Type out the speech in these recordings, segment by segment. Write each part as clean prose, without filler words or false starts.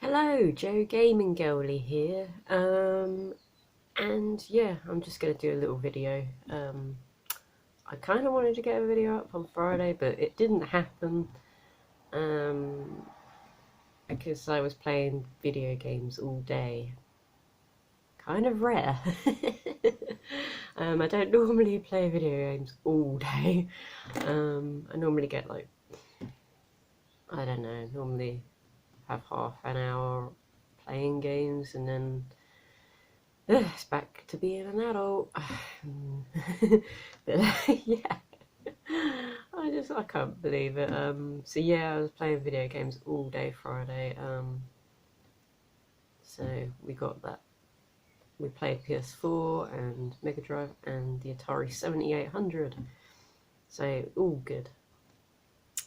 Hello, Joe Gaming Girly here. And yeah, I'm just gonna do a little video. I kind of wanted to get a video up on Friday, but it didn't happen. Um, because I was playing video games all day. Kind of rare. I don't normally play video games all day. I normally get like, I don't know, normally have half an hour playing games and then it's back to being an adult. But yeah, I can't believe it. So yeah, I was playing video games all day Friday. So we got that. We played PS4 and Mega Drive and the Atari 7800. So all good.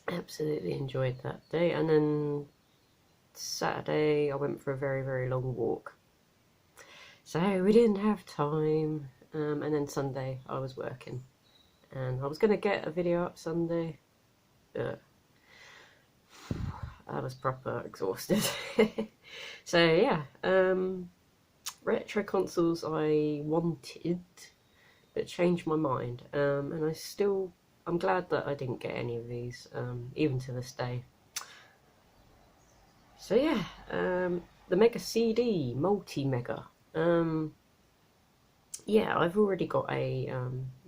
Absolutely enjoyed that day. And then Saturday I went for a very long walk. So we didn't have time. And then Sunday I was working. And I was going to get a video up Sunday, but I was proper exhausted. So yeah, retro consoles I wanted, but changed my mind. And I'm glad that I didn't get any of these, even to this day. So yeah, the Mega CD, Multi-Mega. Yeah, I've already got a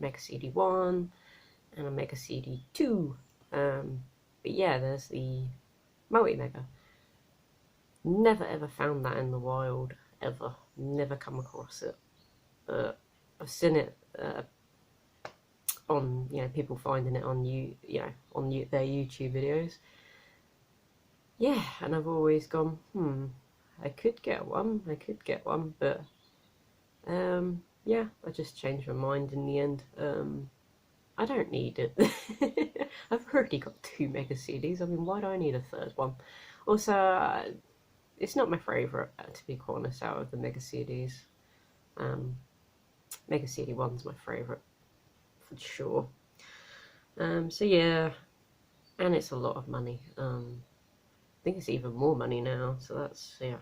Mega CD 1 and a Mega CD 2. But yeah, there's the Multi-Mega. Never ever found that in the wild, ever. Never come across it. I've seen it on, people finding it on their YouTube videos. Yeah, and I've always gone, I could get one, but yeah, I just changed my mind in the end. I don't need it. I've already got 2 Mega CDs. I mean, why do I need a third one? Also, it's not my favourite, to be quite honest, out of the Mega CDs. Mega CD 1's my favourite, for sure. So yeah, and it's a lot of money. I think it's even more money now, so that's, yeah.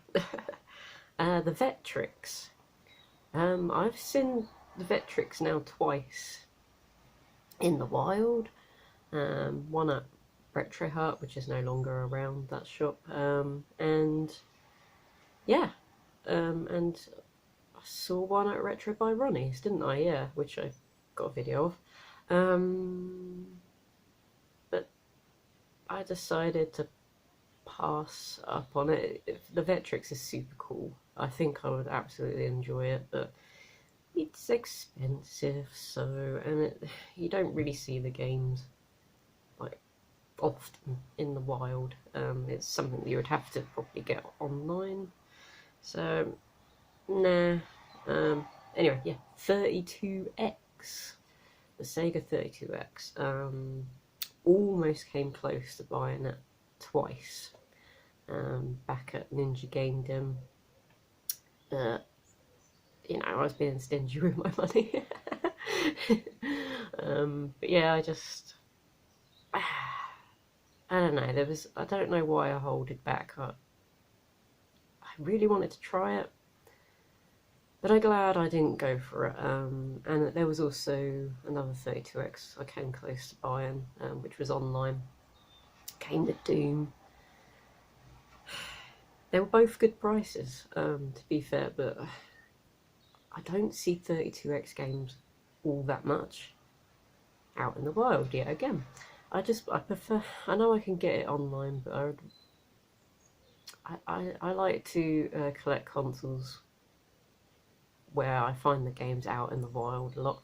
The Vetrix. I've seen the Vetrix now twice in the wild. One at Retro Hut, which is no longer around, that shop. And yeah, and I saw one at Retro by Ronnie's, didn't I? Yeah, which I got a video of. But I decided to pass up on it. The Vetrix is super cool. I think I would absolutely enjoy it, but it's expensive, and you don't really see the games like often in the wild. It's something that you would have to probably get online. So nah. Anyway, yeah, 32X, the Sega 32X. Almost came close to buying it twice. Back at Ninja Gamedom. I was being stingy with my money. But yeah, I don't know. I don't know why I holded back. I really wanted to try it, but I'm glad I didn't go for it. And there was also another 32X I came close to buying, which was online. Came with Doom. They were both good prices, to be fair, but I don't see 32X games all that much out in the wild yet again. I prefer, I know I can get it online, but I like to collect consoles where I find the games out in the wild a lot,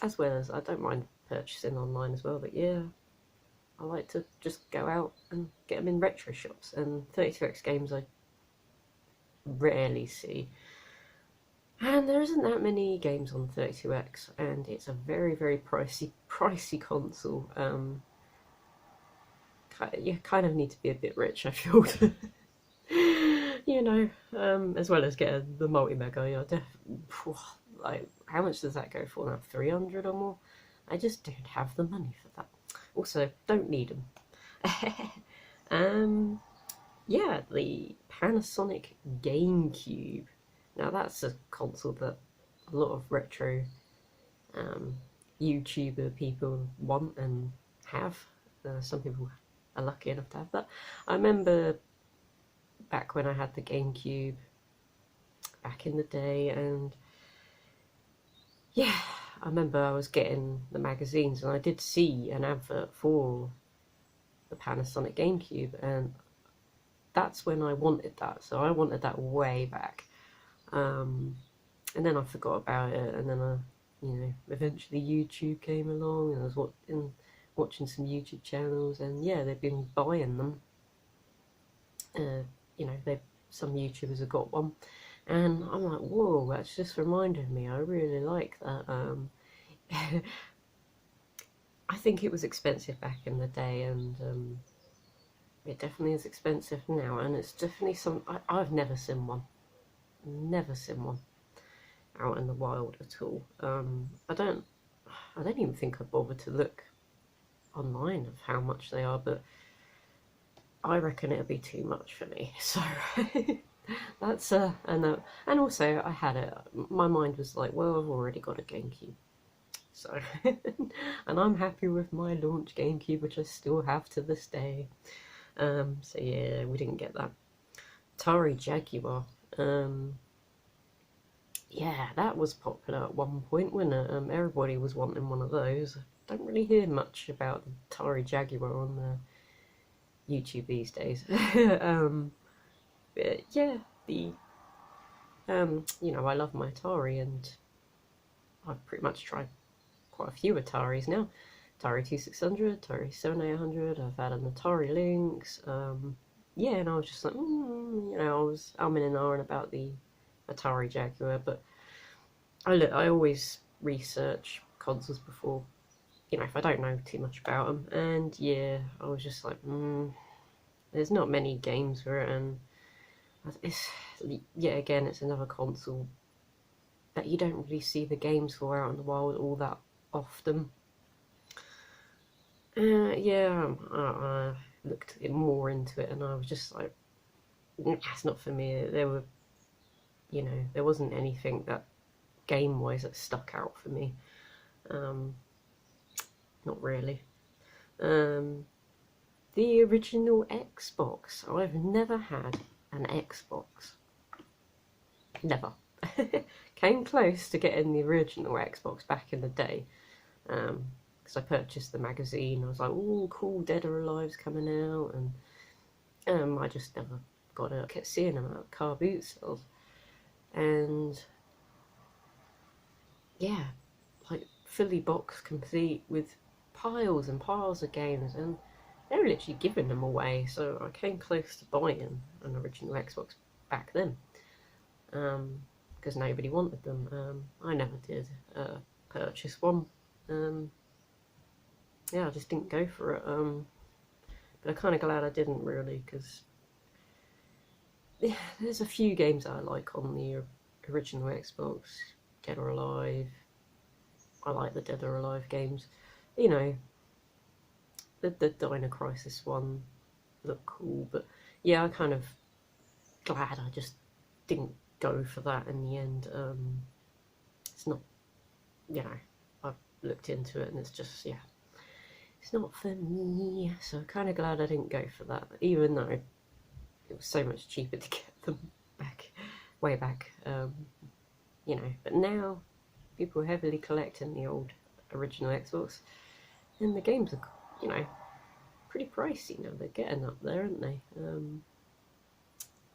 as well as I don't mind purchasing online as well, but yeah, I like to just go out and get them in retro shops, and 32X games I rarely see. And there isn't that many games on 32X, and it's a very pricey console. You kind of need to be a bit rich, I feel, as well as get the Multi-Mega. Like, how much does that go for now? 300 or more? I just don't have the money for that. Also, don't need them. Yeah, the Panasonic Gamecube. Now that's a console that a lot of retro um, YouTuber people want and have. Some people are lucky enough to have that. I remember back when I had the GameCube back in the day, and yeah, I remember I was getting the magazines and I did see an advert for the Panasonic GameCube, and that's when I wanted that. So I wanted that way back. And then I forgot about it, and then eventually YouTube came along, and I was watching some YouTube channels, and yeah, they've been buying them. They some YouTubers have got one, and I'm like, whoa, that's just reminded me. I really like that. I think it was expensive back in the day, and it definitely is expensive now, and it's definitely I've never seen one. Never seen one out in the wild at all. I don't even think I bothered to look online of how much they are, but I reckon it'd be too much for me. So that's and also I had it. My mind was like, well, I've already got a GameCube, so and I'm happy with my launch GameCube, which I still have to this day. So yeah, we didn't get that. Atari Jaguar. Yeah, that was popular at one point, wasn't it? Everybody was wanting one of those. I don't really hear much about the Atari Jaguar on YouTube these days. But yeah, I love my Atari, and I've pretty much tried quite a few Ataris now. Atari 2600, Atari 7800. I've had an Atari Lynx. Yeah, and I was just like, I was umming and ahhing about the Atari Jaguar, but I always research consoles before, if I don't know too much about them. And yeah, I was just like, there's not many games for it, and it's again, it's another console that you don't really see the games for out in the wild all that often. I looked more into it, and I was just like, it's not for me. There wasn't anything that game-wise that stuck out for me. Not really. The original Xbox. I've never had an Xbox. Never. Came close to getting the original Xbox back in the day. Because I purchased the magazine. I was like, oh, cool, Dead or Alive's coming out. And I just never got it. I kept seeing them at car boot sales. And yeah, like fully boxed complete with piles and piles of games, and they were literally giving them away. So I came close to buying an original Xbox back then, because nobody wanted them. I never did purchase one. I just didn't go for it. But I'm kind of glad I didn't, really, because there's a few games that I like on the original Xbox. Dead or Alive. I like the Dead or Alive games. The Dino Crisis one looked cool, but yeah, I'm kind of glad I just didn't go for that in the end. It's not, I've looked into it, and it's just, it's not for me. So I'm kind of glad I didn't go for that, even though it was so much cheaper to get them way back. But now people are heavily collecting the old original Xbox, and the games are, pretty pricey now. They're getting up there, aren't they?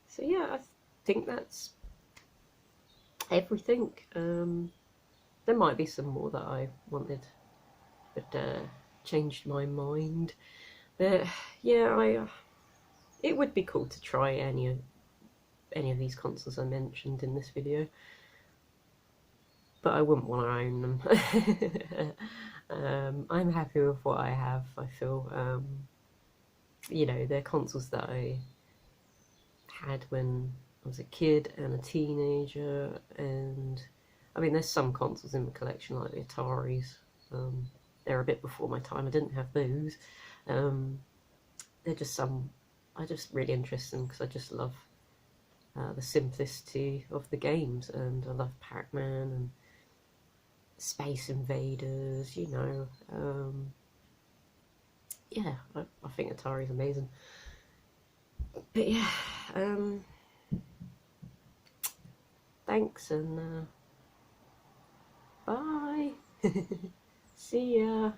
So yeah, I think that's everything. There might be some more that I wanted, but changed my mind. But yeah, it would be cool to try any of these consoles I mentioned in this video, but I wouldn't want to own them. I'm happy with what I have. I feel, they're consoles that I had when I was a kid and a teenager, and I mean, there's some consoles in my collection like the Ataris. They're a bit before my time. I didn't have those. They're just some I just really interesting because I just love the simplicity of the games, and I love Pac-Man and Space Invaders, you know. Yeah, I think Atari's amazing. But yeah, um, thanks and bye. See ya.